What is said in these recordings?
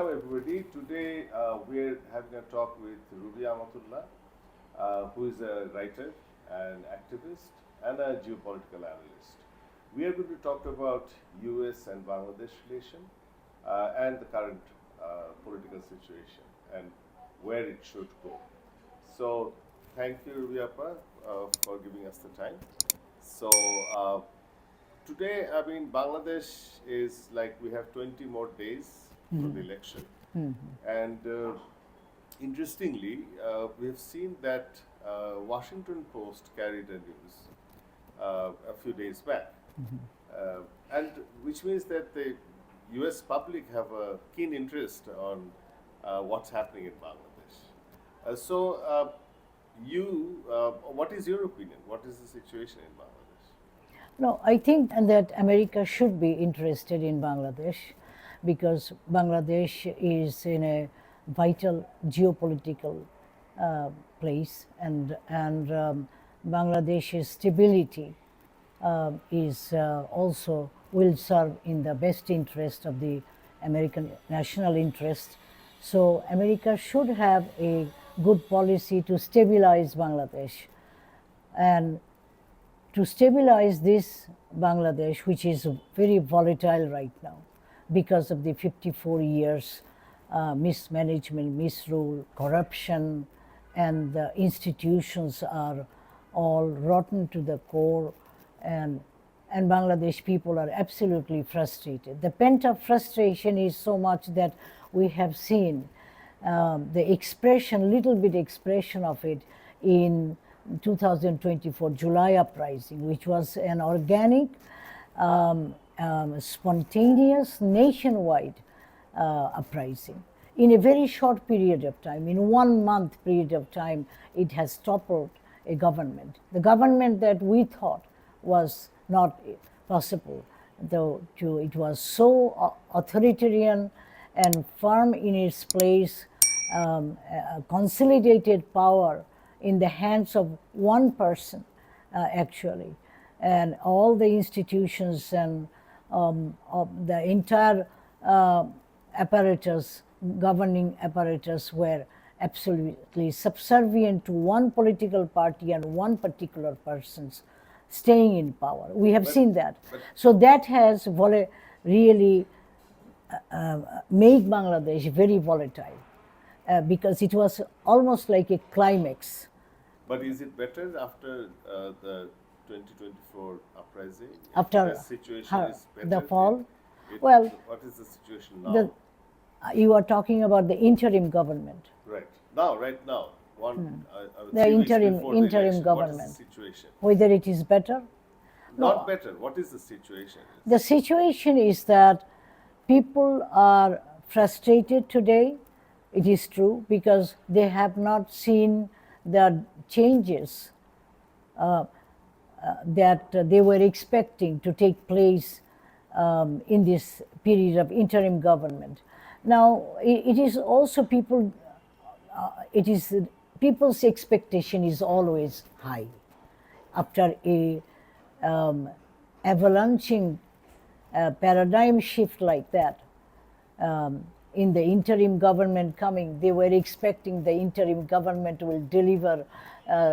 welcome everybody. Today we're having a talk with Ruby Amatulla, who is a writer, an activist, and a geopolitical analyst. We are going to talk about US and Bangladesh relation and the current political situation and where it should go. So, thank you, Ruby Appa, for giving us the time. So, today, I mean, Bangladesh is like we have 20 more days for the election. And interestingly, we have seen that Washington Post carried a news a few days back, and which means that the U.S. public have a keen interest on what's happening in Bangladesh. What is your opinion? What is the situation in Bangladesh? No, I think that America should be interested in Bangladesh because Bangladesh is in a vital geopolitical place, and Bangladesh's stability is also will serve in the best interest of the American national interest. So America should have a good policy to stabilize Bangladesh, and to stabilize this Bangladesh, which is very volatile right now because of the 54 years mismanagement, misrule, corruption, and the institutions are all rotten to the core, and Bangladesh people are absolutely frustrated. The pent-up frustration is so much that we have seen the expression, little bit expression of it in 2024 July Uprising, which was an organic, spontaneous, nationwide uprising. In a very short period of time, in 1 month period of time, it has toppled a government. The government that we thought was not possible, though it was so authoritarian and firm in its place, consolidated power in the hands of one person, actually, and all the institutions and the entire apparatus, governing apparatus, were absolutely subservient to one political party and one particular person's staying in power. We have seen that. So that has really made Bangladesh very volatile because it was almost like a climax. But is it better after the 2024 uprising? After the situation is better, the fall? Well, what is the situation now? You are talking about the interim government. Right now, the interim government. What is the situation? Whether it is better? Not better. What is the situation? The situation is that people are frustrated today. It is true because they have not seen the changes that they were expecting to take place in this period of interim government. Now, it is also people's expectation is always high after a avalanching paradigm shift like that. In the interim government coming, they were expecting the interim government will deliver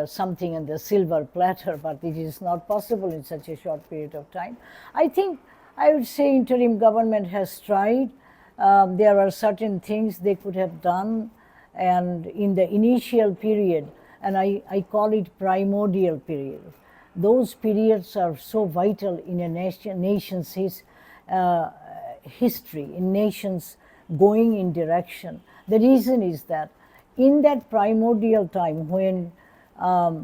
something on the silver platter, but it is not possible in such a short period of time. I would say interim government has tried. There are certain things they could have done, and in the initial period, and I call it primordial period, those periods are so vital in a nation's history, in nations going in direction. The reason is that in that primordial time when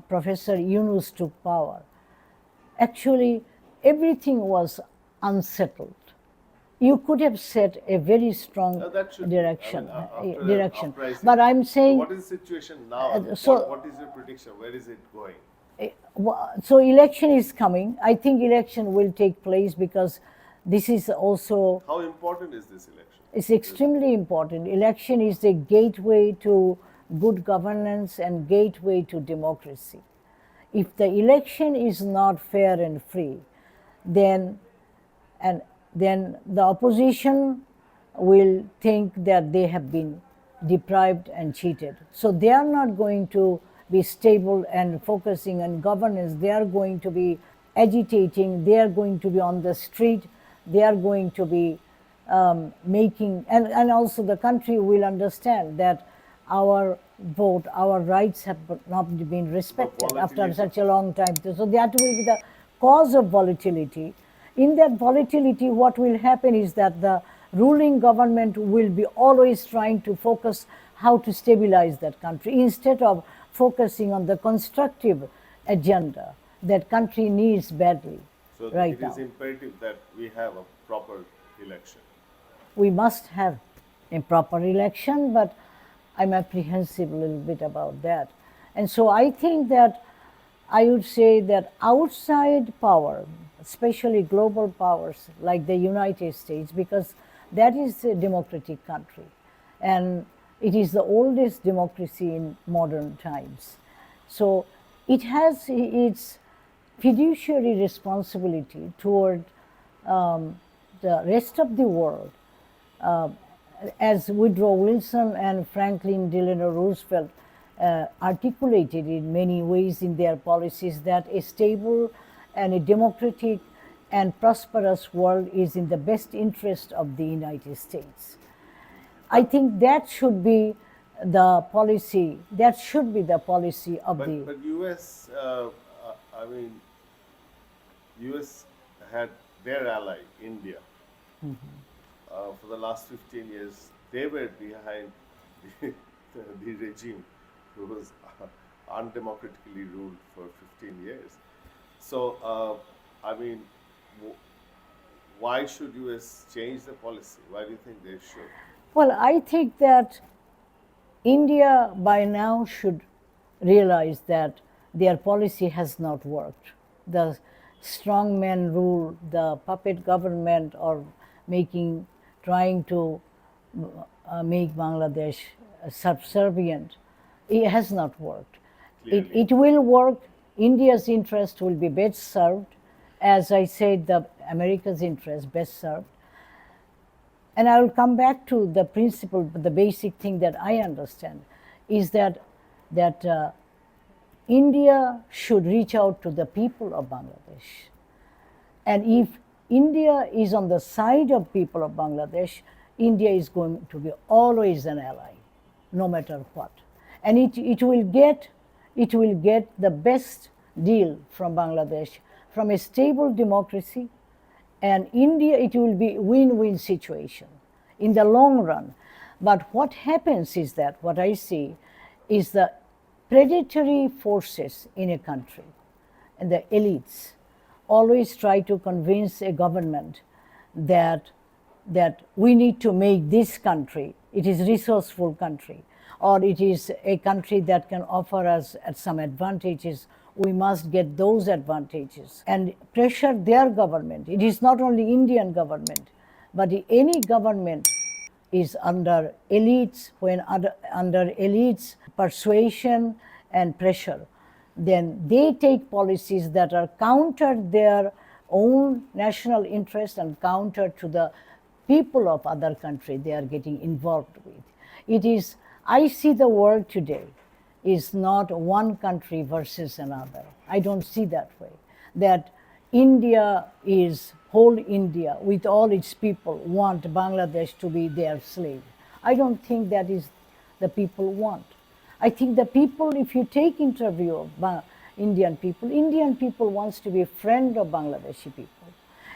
Professor Yunus took power, actually everything was unsettled. You could have set a very strong direction. But I'm saying, what is the situation now? What is your prediction? Where is it going? So election is coming. I think election will take place because this is also. How important is this election? It's extremely important. Election is the gateway to good governance and gateway to democracy. If the election is not fair and free, then the opposition will think that they have been deprived and cheated. So they are not going to be stable and focusing on governance. They are going to be agitating, they are going to be on the street, they are going to be making, and also the country will understand that our vote, our rights have not been respected after such a long time. So that will be the cause of volatility. In that volatility, what will happen is that the ruling government will be always trying to focus how to stabilize that country instead of focusing on the constructive agenda that country needs badly So right it now. is imperative that we have a proper election. We must have a proper election, but I'm apprehensive a little bit about that. And so I think that I would say that outside power, especially global powers like the United States, because that is a democratic country and it is the oldest democracy in modern times. So it has its fiduciary responsibility toward the rest of the world. As Woodrow Wilson and Franklin Delano Roosevelt articulated in many ways in their policies, that a stable and a democratic and prosperous world is in the best interest of the United States. I think that should be the policy. That should be the policy of the. But U.S. I mean, U.S. had their ally India. For the last 15 years, they were behind the regime who was undemocratically ruled for 15 years. So, I mean, why should U.S. change the policy? Why do you think they should? Well, I think that India by now should realize that their policy has not worked. The strongman rule, the puppet government, or trying to make Bangladesh subservient, it has not worked. It will work. India's interest will be best served. As I said, the America's interest best served. And I will come back to the principle, but the basic thing that I understand is that India should reach out to the people of Bangladesh. And if India is on the side of people of Bangladesh, India is going to be always an ally, no matter what. And it will get the best deal from Bangladesh, from a stable democracy, and India, it will be win-win situation in the long run. But what happens is that, what I see, is the predatory forces in a country and the elites always try to convince a government that we need to make this country, it is a resourceful country, or it is a country that can offer us some advantages. We must get those advantages and pressure their government. It is not only Indian government, but any government is under elites, when under elites' persuasion and pressure, then they take policies that are counter their own national interest and counter to the people of other country they are getting involved with. It is, I see the world today is not one country versus another. I don't see that way. That India is whole India with all its people want Bangladesh to be their slave. I don't think that is the people want. I think the people, if you take interview of Indian people wants to be a friend of Bangladeshi people.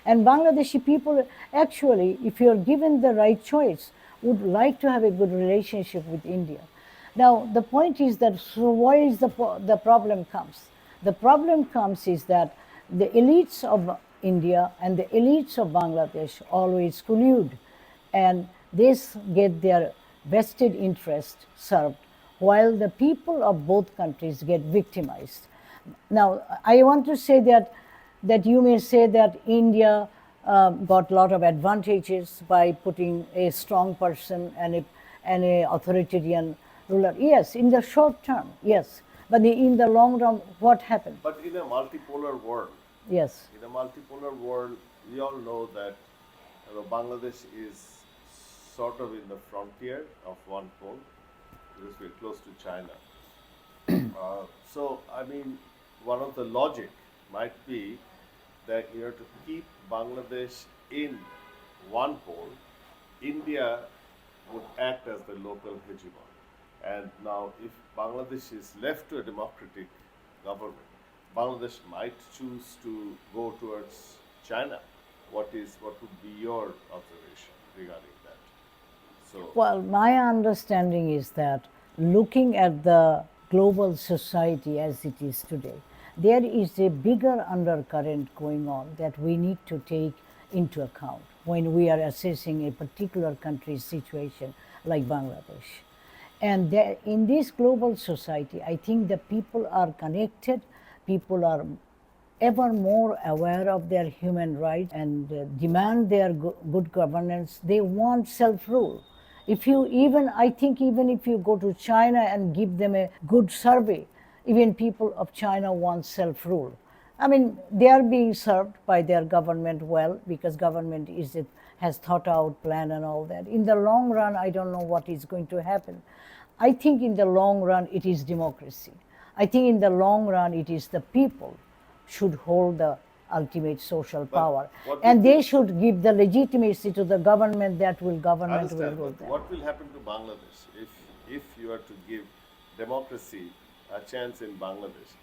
And Bangladeshi people actually, if you're given the right choice, would like to have a good relationship with India. Now, the point is that, so why is the problem comes? The problem comes is that the elites of India and the elites of Bangladesh always collude, and this get their vested interest served, while the people of both countries get victimized. Now, I want to say that you may say that India got a lot of advantages by putting a strong person and a authoritarian ruler. Yes, in the short term, yes. But in the long run, what happened? But in a multipolar world, Yes. in a multipolar world, we all know that Bangladesh is sort of in the frontier of one pole because we're close to China. So, I mean, one of the logic might be that you have to keep Bangladesh in one pole, India would act as the local hegemon. And now, if Bangladesh is left to a democratic government, Bangladesh might choose to go towards China. What would be your observation regarding that? So, Well, my understanding is that looking at the global society as it is today, there is a bigger undercurrent going on that we need to take into account when we are assessing a particular country's situation like Bangladesh. And in this global society, I think the people are connected, people are ever more aware of their human rights and demand their good governance. They want self-rule. If you even, I think even if you go to China and give them a good survey, even people of China want self-rule. I mean, they are being served by their government well because government has thought out plan and all that. In the long run, I don't know what is going to happen. I think in the long run, it is democracy. I think in the long run, it is the people should hold the ultimate social power. And they should give the legitimacy to the government that will government will rule them. What will happen to Bangladesh if you are to give democracy a chance in Bangladesh?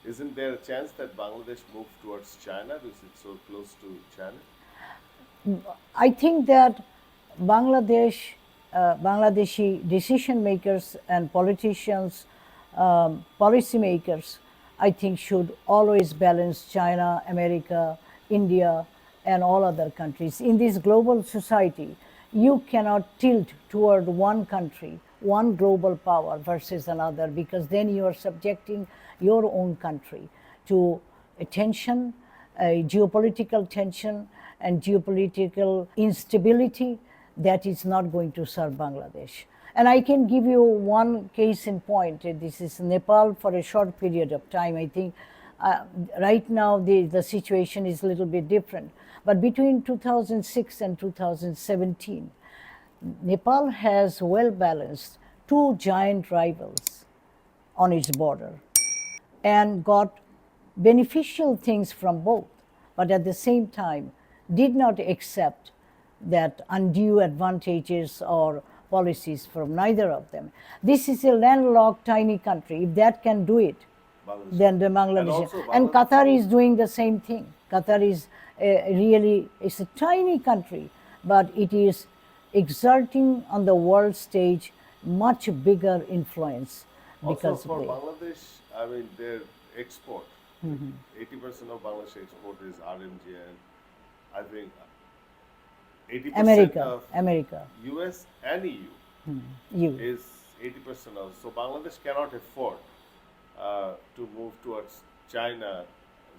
Isn't there a chance that Bangladesh moves towards China because it's so close to China? I think that Bangladeshi decision makers and politicians, policy makers, I think should always balance China, America, India, and all other countries. In this global society, you cannot tilt toward one country, one global power versus another, because then you are subjecting your own country to a tension, a geopolitical tension, and geopolitical instability that is not going to serve Bangladesh. And I can give you one case in point. This is Nepal for a short period of time. I think right now the situation is a little bit different. But between 2006 and 2017, Nepal has well balanced two giant rivals on its border and got beneficial things from both, but at the same time did not accept that undue advantages or policies from neither of them. This is a landlocked tiny country. If that can do it, then the Bangladesh. And Qatar is doing the same thing. Qatar is it's a tiny country, but it is exerting on the world stage much bigger influence because also for Bangladesh, I mean, their export, 80% of Bangladesh export is RMG, and I think 80% of America, US and EU is 80% of. So Bangladesh cannot afford to move towards China.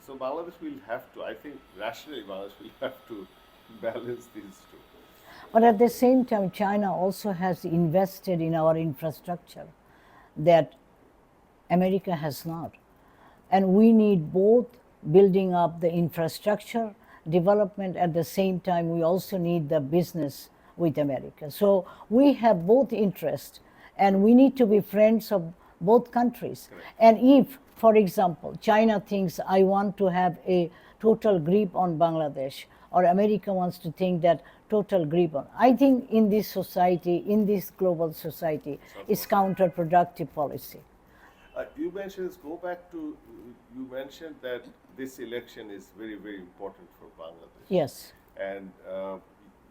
So Bangladesh will have to, I think rationally Bangladesh will have to balance these two. But at the same time, China also has invested in our infrastructure that America has not. And we need both building up the infrastructure development. At the same time, we also need the business with America. So we have both interests, and we need to be friends of both countries. Correct. And if, for example, China thinks I want to have a total grip on Bangladesh, or America wants to think that total grip on, I think in this society, in this global society, it's counterproductive policy. You mentioned, let's go back to, you mentioned that this election is very, very important for Bangladesh. Yes. And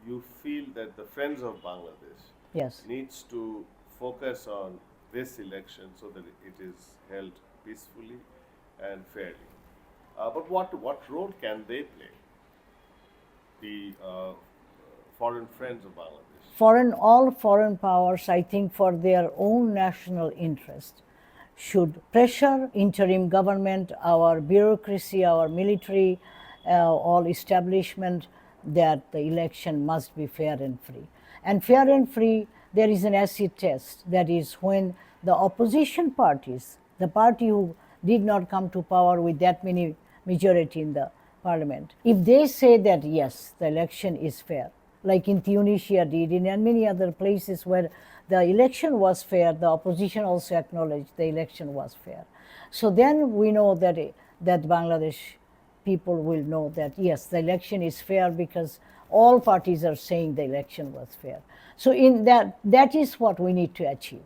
you feel that the Friends of Bangladesh Yes. needs to focus on this election so that it is held peacefully and fairly. But what role can they play, the foreign friends of Bangladesh? All foreign powers, I think, for their own national interest, should pressure interim government, our bureaucracy, our military, all establishment, that the election must be fair and free. And fair and free, there is an acid test. That is when the opposition parties, the party who did not come to power with that many majority in the parliament, if they say that yes, the election is fair, like in Tunisia did, and many other places where the election was fair, the opposition also acknowledged the election was fair. So then we know that, that Bangladesh people will know that yes, the election is fair because all parties are saying the election was fair. So in that is what we need to achieve.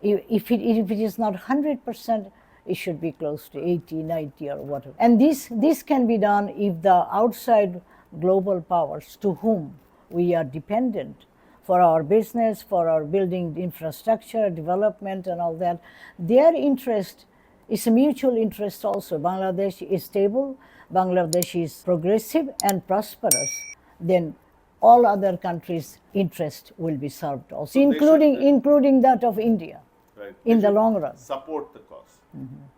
If it is not 100%, it should be close to 80, 90 or whatever. And this can be done if the outside global powers to whom we are dependent for our business, for our building infrastructure, development and all that, their interest is a mutual interest also. Bangladesh is stable, Bangladesh is progressive and prosperous, then all other countries' interest will be served also, so including that of India, right, in the long run. Support the cause.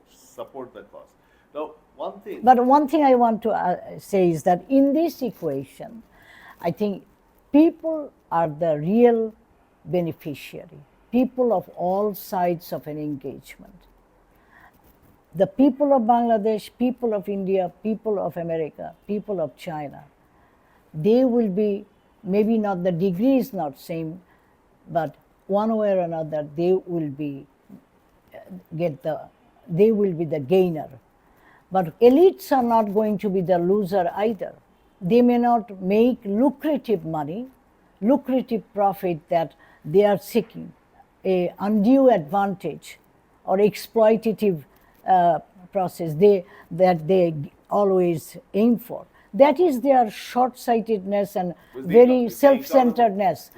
Support the cause. Now, one thing. But one thing I want to say is that in this equation, I think people are the real beneficiary, people of all sides of an engagement. The people of Bangladesh, people of India, people of America, people of China, they will be, maybe not, the degree is not same, but one way or another they will be they will be the gainer. But elites are not going to be the loser either. They may not make lucrative money, lucrative profit that they are seeking, a undue advantage or exploitative process that they always aim for. That is their short-sightedness and very self-centeredness.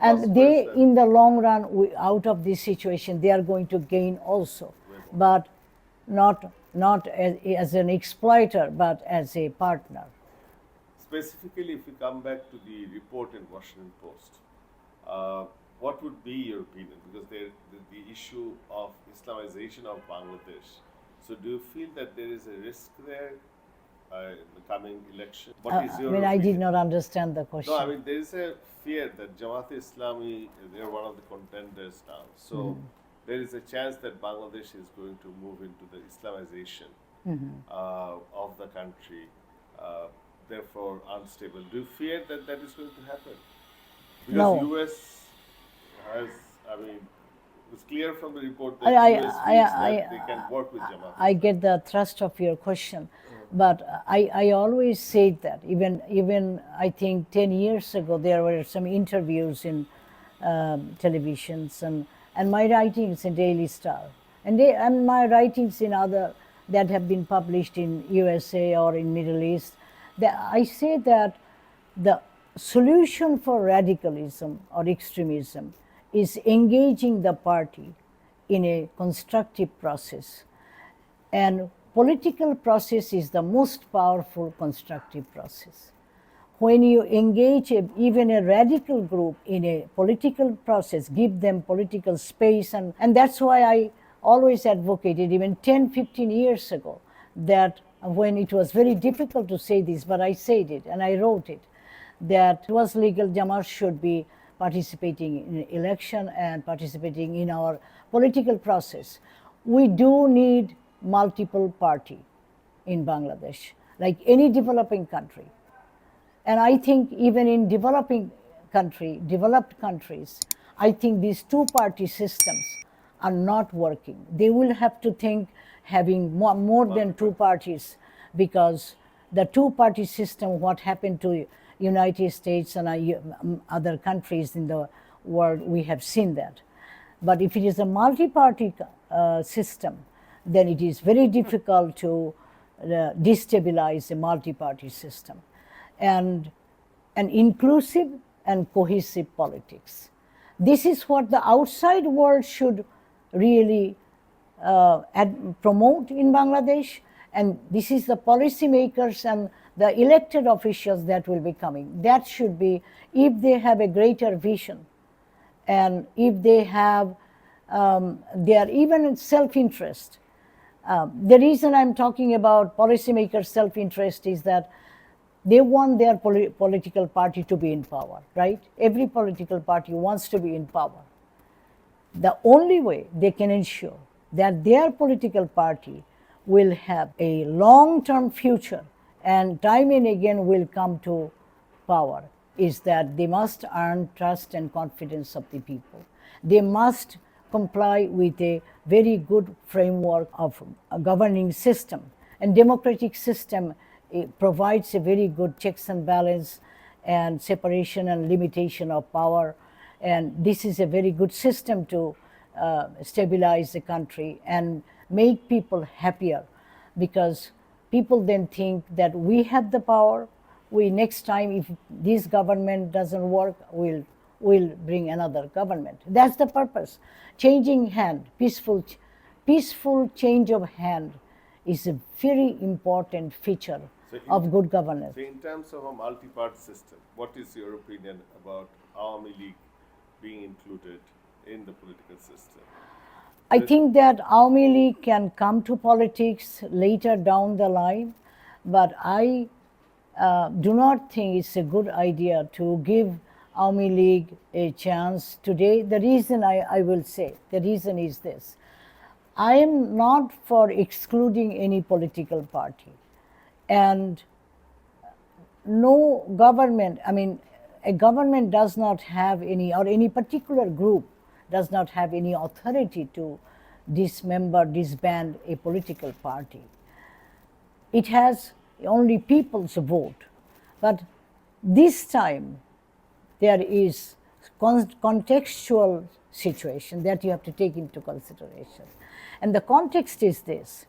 And they, in the long run, out of this situation, they are going to gain also, but not as an exploiter, but as a partner. Specifically, if you come back to the report in Washington Post, what would be your opinion? Because the issue of Islamization of Bangladesh. So do you feel that there is a risk there in the coming election? What is your opinion? I did not understand the question. No, I mean, there is a fear that Jamaat-e-Islami, they are one of the contenders now. So there is a chance that Bangladesh is going to move into the Islamization of the country, therefore unstable. Do you fear that that is going to happen? Because No. US has, I mean, it's clear from the report that US feels that they can work with Jamaat. I get the thrust of your question, but I always say that even I think 10 years ago there were some interviews in televisions and my writings in Daily Star and my writings in other that have been published in USA or in Middle East. I say that the solution for radicalism or extremism is engaging the party in a constructive process. And political process is the most powerful constructive process. When you engage even a radical group in a political process, give them political space, and that's why I always advocated, even 10, 15 years ago, that when it was very difficult to say this, but I said it and I wrote it, that it was legal, Jamaat should be participating in election and participating in our political process. We do need multiple party in Bangladesh, like any developing country. And I think even in developed countries, I think these two-party systems are not working. They will have to think having more than two parties, because the two-party system, what happened to United States and other countries in the world, we have seen that. But if it is a multi-party system, then it is very difficult to destabilize a multi-party system. And an inclusive and cohesive politics. This is what the outside world should really promote in Bangladesh, and this is the policymakers and the elected officials that will be coming. That should be, if they have a greater vision, and if they have their even self-interest. The reason I'm talking about policymakers' self-interest is that they want their political party to be in power, right? Every political party wants to be in power. The only way they can ensure that their political party will have a long-term future and time and again will come to power is that they must earn trust and confidence of the people. They must comply with a very good framework of a governing system. And democratic system provides a very good checks and balance and separation and limitation of power. And this is a very good system to stabilize the country and make people happier, because people then think that we have the power. We next time, if this government doesn't work, we'll bring another government. That's the purpose. Changing hand, peaceful change of hand is a very important feature of good governance. So in terms of a multi-party system, what is your opinion about Awami League being included in the political system? I think that Awami League can come to politics later down the line, but I do not think it's a good idea to give Awami League a chance today. The reason I will say, the reason is this. I am not for excluding any political party. And no government, I mean, a government does not have any, or any particular group does not have any authority to dismember, disband a political party. It has only people's vote. But this time, there is contextual situation that you have to take into consideration. And the context is this,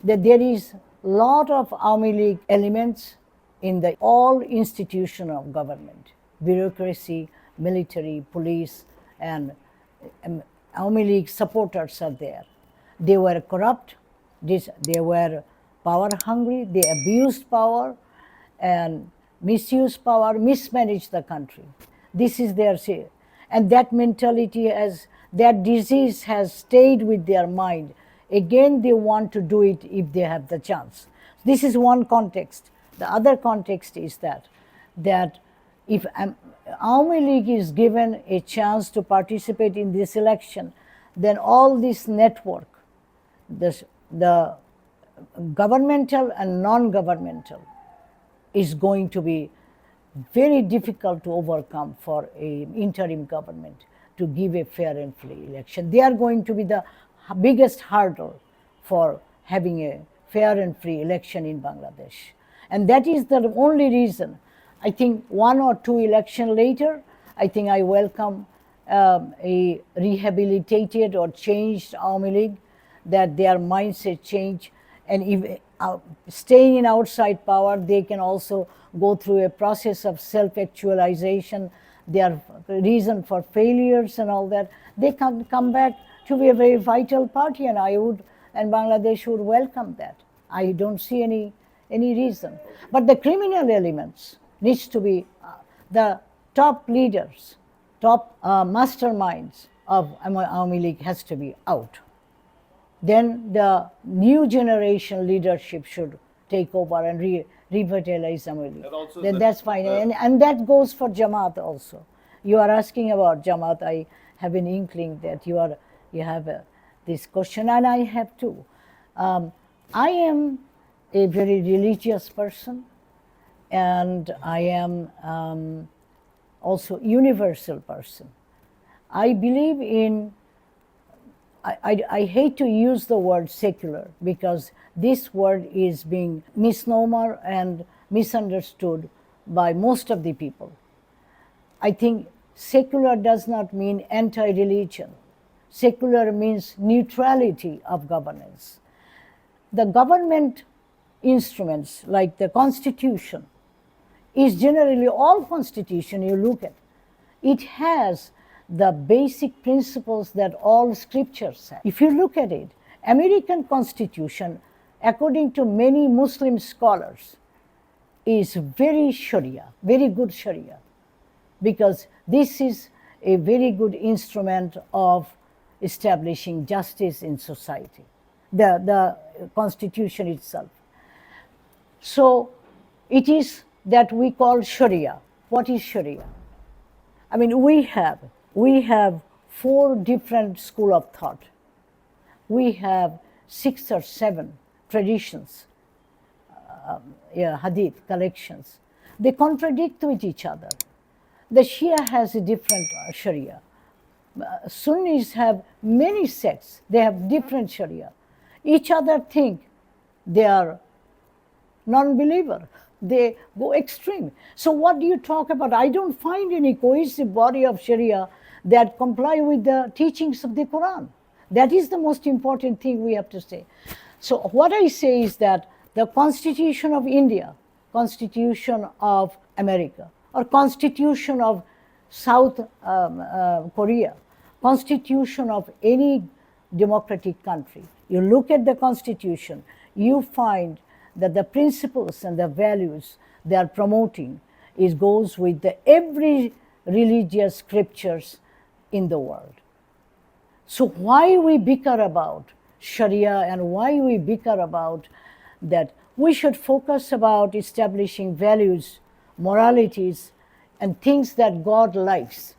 that there is a lot of Awami League elements in the all institution of government, bureaucracy, military, police, and Awami League supporters are there. They were corrupt, they were power hungry, they abused power and misused power, mismanaged the country. This is their say. And that mentality has, that disease has stayed with their mind. Again, they want to do it if they have the chance. This is one context. The other context is that if Awami League is given a chance to participate in this election, then all this network, the governmental and non-governmental, is going to be very difficult to overcome for an interim government to give a fair and free election. They are going to be the biggest hurdle for having a fair and free election in Bangladesh. And that is the only reason. I think 1 or 2 elections later, I think I welcome a rehabilitated or changed Awami League, that their mindset change, and if staying in outside power, they can also go through a process of self-actualization, their reason for failures and all that. They can come back to be a very vital party, and and Bangladesh would welcome that. I don't see any reason. But the criminal elements needs to be the top leaders, top masterminds of Awami League has to be out. Then the new generation leadership should take over and revitalize Awami League. Then that's fine. And that goes for Jamaat also. You are asking about Jamaat. I have an inkling that you have this question, and I have too. I am a very religious person, and I am also universal person. I believe in, I hate to use the word secular, because this word is being misnomer and misunderstood by most of the people. I think secular does not mean anti-religion. Secular means neutrality of governance. The government instruments like the Constitution is generally, all Constitution you look at, it has the basic principles that all scriptures have. If you look at it, American Constitution, according to many Muslim scholars, is very Sharia, very good Sharia, because this is a very good instrument of establishing justice in society, the Constitution itself. So it is that we call Sharia. What is Sharia? I mean, we have 4 different schools of thought. We have 6 or 7 traditions, hadith collections. They contradict with each other. The Shia has a different Sharia. Sunnis have many sects, they have different Sharia. Each other think they are non-believer. They go extreme. So what do you talk about? I don't find any cohesive body of Sharia that comply with the teachings of the Quran. That is the most important thing we have to say. So what I say is that the Constitution of India, Constitution of America, or Constitution of South Korea, Constitution of any democratic country, you look at the Constitution, you find that the principles and the values they are promoting goes with every religious scriptures in the world. So why we bicker about Sharia and why we bicker about that we should focus about establishing values, moralities, and things that God likes.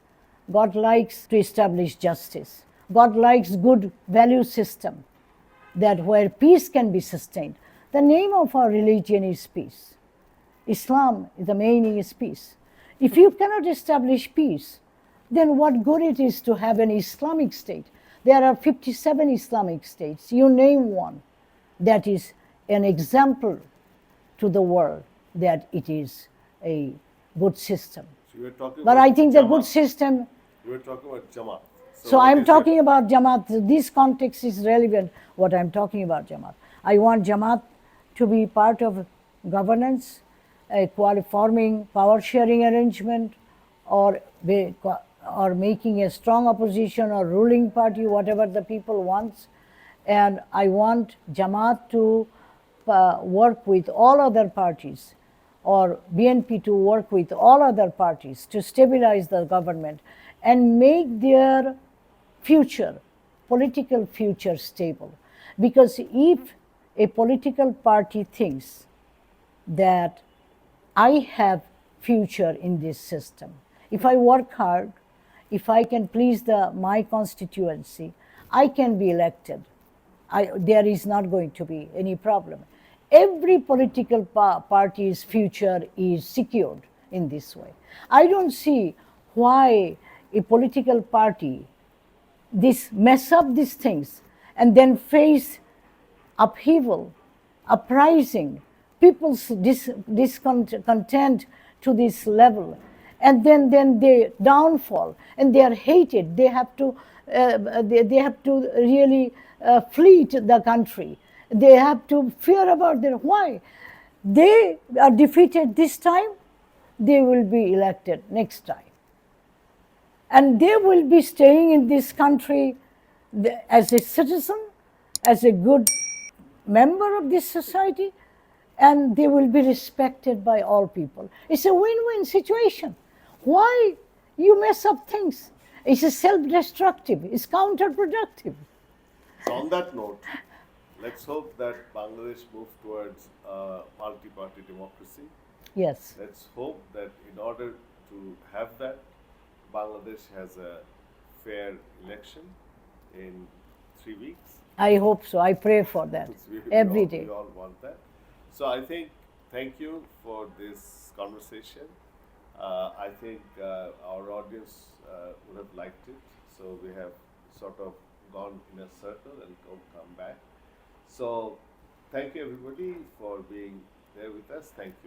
God likes to establish justice. God likes good value system that where peace can be sustained. The name of our religion is peace. Islam, the meaning is peace. If you cannot establish peace, then what good it is to have an Islamic state? There are 57 Islamic states. You name one that is an example to the world that it is a good system. So you were talking But about I think the Jamaat. good system. You were talking about Jamaat. So what I'm is talking your- about Jamaat. This context is relevant, what I'm talking about Jamaat. I want Jamaat to be part of governance, forming power sharing arrangement, or making a strong opposition or ruling party, whatever the people wants. And I want Jamaat to work with all other parties, or BNP to work with all other parties to stabilize the government and make their future, political future, stable. Because if a political party thinks that I have future in this system, if I work hard, if I can please my constituency, I can be elected. There is not going to be any problem. Every political party's future is secured in this way. I don't see why a political party mess up these things and then face upheaval, uprising, people's discontent to this level, and then they downfall and they are hated. They have to really flee to the country. They have to fear about their why. They are defeated this time, they will be elected next time. And they will be staying in this country as a citizen, as a good member of this society, and they will be respected by all people. It's a win-win situation. Why you mess up things? It's self-destructive, it's counterproductive. So on that note, let's hope that Bangladesh moves towards multi-party democracy. Yes. Let's hope that in order to have that, Bangladesh has a fair election in 3 weeks. I hope so. I pray for that every day. We all want that. So I think, thank you for this conversation. I think our audience would have liked it. So we have sort of gone in a circle and come back. So thank you everybody for being there with us. Thank you.